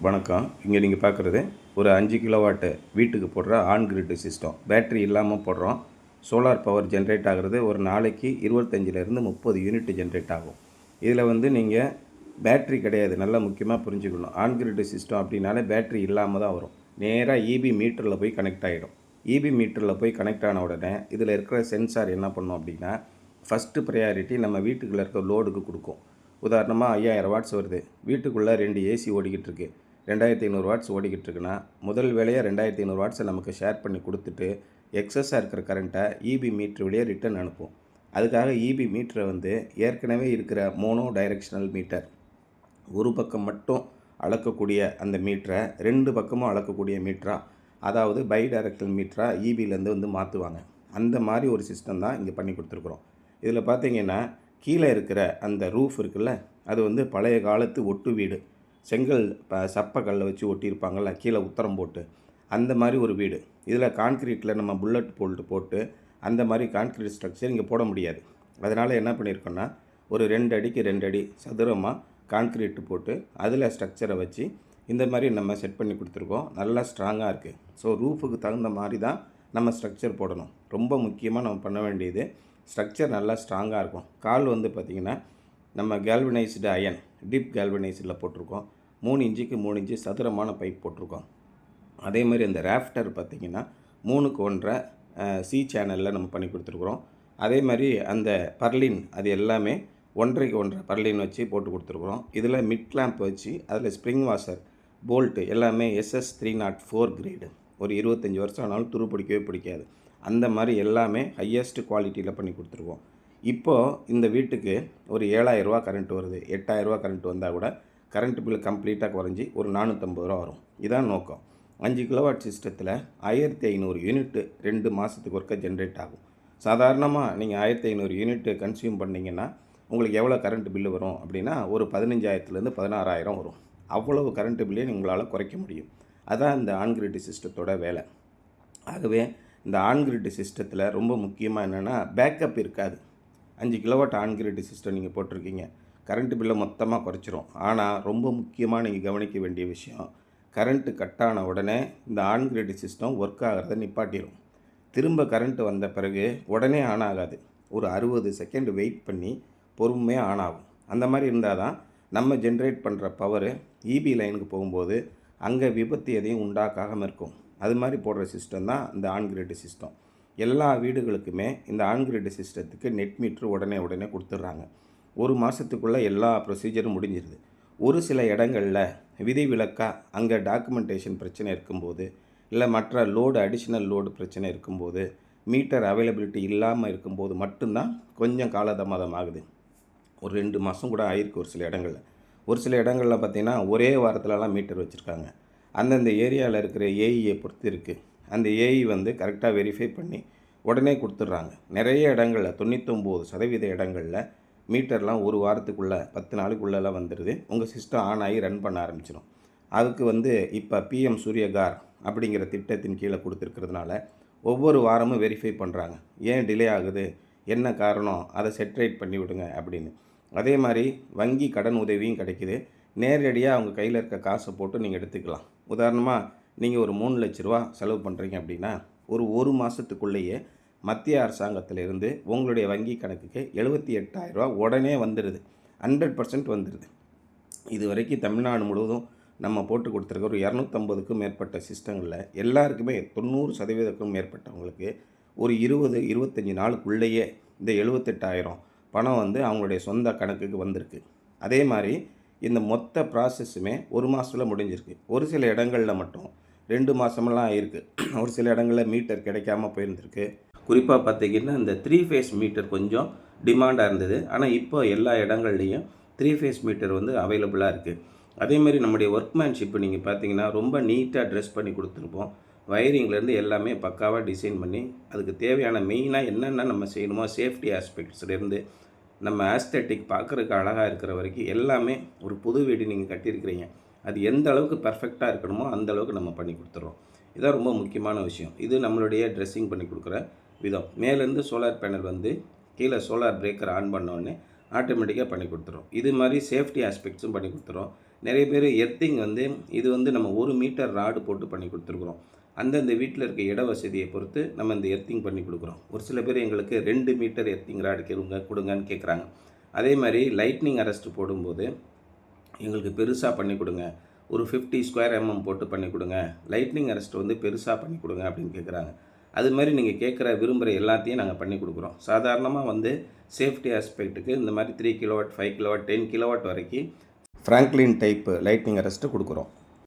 வணக்கம். இங்கே நீங்கள் பார்க்குறது ஒரு 5 கிலோவாட்டு வீட்டுக்கு போடுற ஆன் கிரிட் சிஸ்டம். பேட்டரி இல்லாமல் போடுறோம். சோலார் பவர் ஜென்ரேட் ஆகிறது ஒரு நாளைக்கு 25லேருந்து 30 யூனிட் ஜென்ரேட் ஆகும். இதில் நீங்கள் பேட்டரி கிடையாது. நல்லா முக்கியமாக புரிஞ்சுக்கணும். ஆன் கிரிட் சிஸ்டம் அப்படின்னாலே பேட்டரி இல்லாமல் தான் வரும். நேராக இபி மீட்டரில் போய் கனெக்ட் ஆகிடும். இபி மீட்டரில் போய் கனெக்ட் ஆன உடனே இதில் இருக்கிற சென்சார் என்ன பண்ணும் அப்படின்னா, ஃபஸ்ட்டு ப்ரையாரிட்டி நம்ம வீட்டுக்குள்ளே இருக்க லோடுக்கு கொடுக்கும். உதாரணமாக 5000 வாட்ஸ் வருது. வீட்டுக்குள்ளே 2 ஏசி ஓடிக்கிட்டு இருக்கு. 2500 வாட்ஸ் ஓடிக்கிட்டு இருக்குன்னா, முதல் வேலையாக 2500 வாட்ஸை நமக்கு ஷேர் பண்ணி கொடுத்துட்டு, எக்ஸஸாக இருக்கிற கரண்ட்டை இபி மீட்ரு வழியாக ரிட்டர்ன் அனுப்பும். அதுக்காக இபி மீட்டரை ஏற்கனவே இருக்கிற மோனோ டைரெக்ஷனல் மீட்டர், ஒரு பக்கம் மட்டும் அளக்கக்கூடிய அந்த மீட்டரை 2 பக்கமும் அளக்கக்கூடிய மீட்டரா, அதாவது பை டைரெக்ஷனல் மீட்டரா இபிலேருந்து மாற்றுவாங்க. அந்த மாதிரி ஒரு சிஸ்டம் தான் இங்கே பண்ணி கொடுத்துருக்குறோம். இதில் பார்த்தீங்கன்னா, கீழே இருக்கிற அந்த ரூஃப் இருக்குல்ல, அது பழைய காலத்து ஒட்டு வீடு. செங்கல் சப்பை கல்லை வச்சு ஒட்டியிருப்பாங்கள்ல, கீழே உத்தரம் போட்டு, அந்த மாதிரி ஒரு வீடு. இதில் கான்க்ரீட்டில் நம்ம புல்லட் போட்டு அந்த மாதிரி கான்க்ரீட் ஸ்ட்ரக்சர் இங்கே போட முடியாது. அதனால் என்ன பண்ணியிருக்கோன்னா, ஒரு 2 அடிக்கு 2 அடி சதுரமாக கான்க்ரீட்டு போட்டு அதில் ஸ்ட்ரக்சரை வச்சு இந்த மாதிரி நம்ம செட் பண்ணி கொடுத்துருக்கோம். நல்லா ஸ்ட்ராங்காக இருக்குது. ஸோ ரூஃபுக்கு தகுந்த மாதிரி தான் நம்ம ஸ்ட்ரக்சர் போடணும். ரொம்ப முக்கியமாக நம்ம பண்ண வேண்டியது, ஸ்ட்ரக்சர் நல்லா ஸ்ட்ராங்காக இருக்கும். கால் பார்த்திங்கன்னா நம்ம கேல்வனைஸ்டு அயன் டீப் கேல்வனைஸ்டில் போட்டிருக்கோம். 3 இன்ச்சுக்கு 3 இன்ச்சு சதுரமான பைப் போட்டிருக்கோம். அதே மாதிரி அந்த ராஃப்டர் பார்த்திங்கன்னா 3க்கு 1.5 சி சேனலில் நம்ம பண்ணி கொடுத்துருக்குறோம். அதே மாதிரி அந்த பர்லின் அது எல்லாமே 1.5க்கு 1.5 பர்லின் வச்சு போட்டு கொடுத்துருக்குறோம். இதில் மிட் கிளாம்ப் வச்சு அதில் ஸ்ப்ரிங் வாஷர் போல்ட்டு எல்லாமே SS304 கிரேடு. ஒரு 25 வருஷம் ஆனாலும் துரு பிடிக்கவே பிடிக்காது. அந்த மாதிரி எல்லாமே ஹையஸ்ட் குவாலிட்டியில் பண்ணி கொடுத்துருக்கோம். இப்போது இந்த வீட்டுக்கு ஒரு 7000 ரூபா கரண்ட் வருது. 8000 ரூபா கரண்ட் வந்தால் கூட கரண்ட் பில் கம்ப்ளீட்டாக குறைஞ்சி ஒரு 450 ரூபா வரும். இதான் நோக்கம். 5 கிலோவாட் சிஸ்டத்தில் 1500 யூனிட்டு 2 மாதத்துக்கு ஒருக்க ஜென்ரேட் ஆகும். சாதாரணமாக நீங்கள் 1500 யூனிட்டு கன்சியூம் பண்ணிங்கன்னா உங்களுக்கு எவ்வளோ கரண்ட் பில்லு வரும் அப்படின்னா, ஒரு 15,000லேருந்து 16,000 வரும். அவ்வளவு கரண்ட் பில்லையும் உங்களால் குறைக்க முடியும். அதான் இந்த ஆன்கிரிட் சிஸ்டத்தோட வேலை. ஆகவே இந்த ஆன்கிரிட் சிஸ்டத்தில் ரொம்ப முக்கியமாக என்னென்னா, பேக்கப் இருக்காது. 5 கிலோவாட் ஆன்கிரிட் சிஸ்டம் நீங்கள் போட்டிருக்கீங்க, கரண்ட்டு பில்லை மொத்தமாக குறைச்சிரும். ஆனால் ரொம்ப முக்கியமாக நீங்கள் கவனிக்க வேண்டிய விஷயம், கரண்ட்டு கட்டான உடனே இந்த ஆன்கிரிட் சிஸ்டம் ஒர்க் ஆகிறத நிப்பாட்டிடும். திரும்ப கரண்ட்டு வந்த பிறகு உடனே ஆன் ஆகாது. ஒரு 60 செகண்ட் வெயிட் பண்ணி பொறுமையாக ஆன் ஆகும். அந்த மாதிரி இருந்தால் தான் நம்ம ஜென்ரேட் பண்ணுற பவரு இபி லைனுக்கு போகும்போது அங்கே விபத்து எதையும் உண்டாக்காமல் இருக்கும். அது மாதிரி போடுற சிஸ்டம் தான் இந்த ஆன்கிரிட் சிஸ்டம். எல்லா வீடுகளுக்குமே இந்த ஆன்கிரிட் சிஸ்டத்துக்கு நெட் மீட்ரு உடனே கொடுத்துட்றாங்க. ஒரு மாதத்துக்குள்ளே எல்லா ப்ரொசீஜரும் முடிஞ்சிருது. ஒரு சில இடங்களில் விதிவிலக்காக அங்கே டாக்குமெண்டேஷன் பிரச்சனை இருக்கும்போது, இல்லை மற்ற லோடு அடிஷ்னல் லோடு பிரச்சனை இருக்கும்போது, மீட்டர் அவைலபிலிட்டி இல்லாமல் இருக்கும்போது மட்டும்தான் கொஞ்சம் காலதாமதம் ஆகுது. ஒரு 2 மாதம் கூட ஆயிருக்கு ஒரு சில இடங்களில். ஒரு சில இடங்களில் பார்த்திங்கன்னா ஒரே வாரத்துலலாம் மீட்டர் வச்சுருக்காங்க. அந்தந்த ஏரியாவில் இருக்கிற ஏஇயை பொறுத்து இருக்குது. அந்த ஏஇ கரெக்டாக வெரிஃபை பண்ணி உடனே கொடுத்துட்றாங்க. நிறைய இடங்களில் 99% இடங்களில் மீட்டர்லாம் ஒரு வாரத்துக்குள்ளே 10 நாளுக்குள்ளெல்லாம் வந்துடுது. உங்கள் சிஸ்டம் ஆன் ஆகி ரன் பண்ண ஆரம்பிச்சிடும். அதுக்கு இப்போ பிஎம் சூரியகார் அப்படிங்கிற திட்டத்தின் கீழே கொடுத்துருக்கிறதுனால ஒவ்வொரு வாரமும் வெரிஃபை பண்ணுறாங்க. ஏன் டிலே ஆகுது, என்ன காரணம், அதை செட்ரேட் பண்ணி விடுங்க அப்படின்னு. அதே மாதிரி வங்கி கடன் உதவியும் கிடைக்கிது. நேரடியாக அவங்க கையில் இருக்க காசை போட்டு நீங்கள் எடுத்துக்கலாம். உதாரணமாக நீங்கள் ஒரு 3 லட்ச ரூபா செலவு பண்ணுறீங்க அப்படின்னா, ஒரு மாதத்துக்குள்ளேயே மத்திய அரசாங்கத்திலிருந்து உங்களுடைய வங்கி கணக்குக்கு 78,000 ரூபா உடனே வந்துடுது. 100% வந்துடுது. இது வரைக்கும் தமிழ்நாடு முழுவதும் நம்ம போட்டு கொடுத்துருக்க ஒரு 250க்கும் மேற்பட்ட சிஸ்டங்களில் எல்லாருக்குமே 90%க்கும் மேற்பட்டவங்களுக்கு ஒரு 20-25 நாளுக்குள்ளேயே இந்த 78,000 பணம் அவங்களுடைய சொந்த கணக்குக்கு வந்திருக்கு. அதே மாதிரி இந்த மொத்த ப்ராசஸுமே ஒரு மாதத்தில் முடிஞ்சிருக்கு. ஒரு சில இடங்களில் மட்டும் 2 மாதமெல்லாம் ஆகிருக்கு. ஒரு சில இடங்களில் மீட்டர் கிடைக்காம போயிருந்திருக்கு. குறிப்பாக பார்த்திங்கன்னா இந்த 3 ஃபேஸ் மீட்டர் கொஞ்சம் டிமாண்டாக இருந்தது. ஆனால் இப்போ எல்லா இடங்கள்லேயும் 3 ஃபேஸ் மீட்டர் அவைலபிளாக இருக்குது. அதேமாதிரி நம்முடைய ஒர்க்மேன்ஷிப்பு நீங்கள் பார்த்தீங்கன்னா ரொம்ப நீட்டாக ட்ரெஸ் பண்ணி கொடுத்துருப்போம். வயரிங்லேருந்து எல்லாமே பக்காவாக டிசைன் பண்ணி அதுக்கு தேவையான மெயினாக என்னென்ன நம்ம செய்யணுமோ சேஃப்டி ஆஸ்பெக்ட்ஸ்லேருந்து நம்ம ஆஸ்தெட்டிக் பார்க்குறதுக்கு அழகாக இருக்கிற வரைக்கும் எல்லாமே ஒரு புது வீடு நீங்கள் கட்டியிருக்கிறீங்க, அது எந்த அளவுக்கு பர்ஃபெக்டாக இருக்கணுமோ அந்த அளவுக்கு நம்ம பண்ணி கொடுத்துட்றோம். இதுதான் ரொம்ப முக்கியமான விஷயம். இது நம்மளுடைய ட்ரெஸ்ஸிங் பண்ணி கொடுக்குற விதம். மேலேருந்து சோலார் பேனல் கீழே சோலார் பிரேக்கர் ஆன் பண்ணோடனே ஆட்டோமேட்டிக்காக பண்ணி கொடுத்துரும். இது மாதிரி சேஃப்டி ஆஸ்பெக்ட்ஸும் பண்ணி கொடுத்துரும். நிறைய பேர் எர்த்திங் வந்து இது வந்து நம்ம 1 மீட்டர் ராடு போட்டு பண்ணி கொடுத்துருக்குறோம். அந்தந்த வீட்டில் இருக்க இட வசதியை பொறுத்து நம்ம இந்த எர்த்திங் பண்ணி கொடுக்குறோம். ஒரு சில பேர் எங்களுக்கு 2 மீட்டர் எர்த்திங் ராடு கொடுங்கன்னு கேட்குறாங்க. அதே மாதிரி லைட்னிங் அரெஸ்ட் போடும்போது எங்களுக்கு பெருசாக பண்ணி கொடுங்க, ஒரு 50 ஸ்கொயர் போட்டு பண்ணி கொடுங்க, லைட்னிங் அரெஸ்ட் வந்து பெருசாக பண்ணி கொடுங்க அப்படின்னு கேட்குறாங்க. அது மாதிரி நீங்கள் கேட்குற விரும்புகிற எல்லாத்தையும் நாங்கள் பண்ணி கொடுக்குறோம். சாதாரணமாக வந்து சேஃப்டி ஆஸ்பெக்ட்டுக்கு இந்த மாதிரி 3 கிலோவாட், 5 கிலோவாட், 10 கிலோவாட் வரைக்கும் ஃப்ராங்க்லின் டைப்பு லைட்னிங் அரெஸ்ட்டு கொடுக்குறோம்.